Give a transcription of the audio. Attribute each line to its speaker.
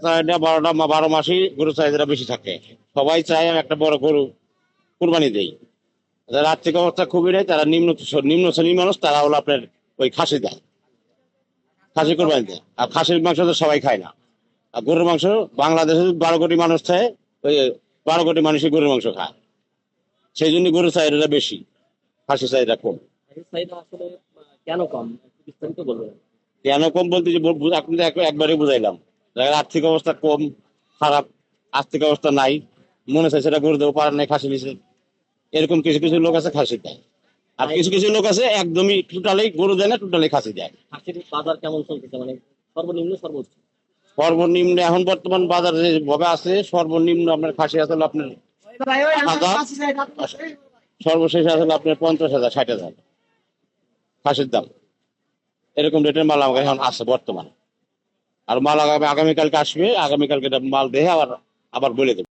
Speaker 1: চাহিদা 12 মাসই গরু চাহিদাটা বেশি থাকে। সবাই চায় আমি একটা বড় গরু কুরবানি দেই। যারা আর্থিক অবস্থা খুবই নেই, তারা নিম্ন শ্রেণীর মানুষ, তারা হলো আপনার ওই খাসি দেয়, খাসি কোরবানি দেয়। আর খাসির মাংস তো সবাই খায় না। আর গরুর মাংস বাংলাদেশে 12 কোটি মানুষ খায়, ওই 12 কোটি মানুষই গরুর মাংস খায়। সেই জন্য গরুর চাহিদাটা বেশি, খাসি চাহিদা কম।
Speaker 2: খাসির চাহিদা আসলে কেন কম, একটু বিস্তারিত বলবেন?
Speaker 1: কেন কম বলতে যে আপনি তো একবারই বুঝাইলাম, যাদের আর্থিক অবস্থা কম, খারাপ, আর্থিক অবস্থা নাই, মনে চাই সেটা গরু দেবো, পারার নাই খাসি নিছে, এরকম কিছু কিছু লোক আছে খাসি দেয়। আর কিছু কিছু লোক আছে একদমই টোটালি গরু দেয় না, টোটালি খাসি দেয়।
Speaker 2: খাসির বাজার কেমন চলতেছে, মানে সর্বনিম্ন সর্বোচ্চ?
Speaker 1: সর্বনিম্ন এখন বর্তমান বাজারে যে ভাবে আছে, সর্বনিম্ন আপনার খাসি আছে হলো আপনার 1,000, সর্বশেষ আছে হলো আপনার 50,000, 60,000 খাসির দাম। এরকম রেটের মাল আমাকে এখন আছে বর্তমানে। আর মাল আগামীকালকে আসবে, আগামীকালকে এটা মাল দেখে আবার আবার বলে দেবো।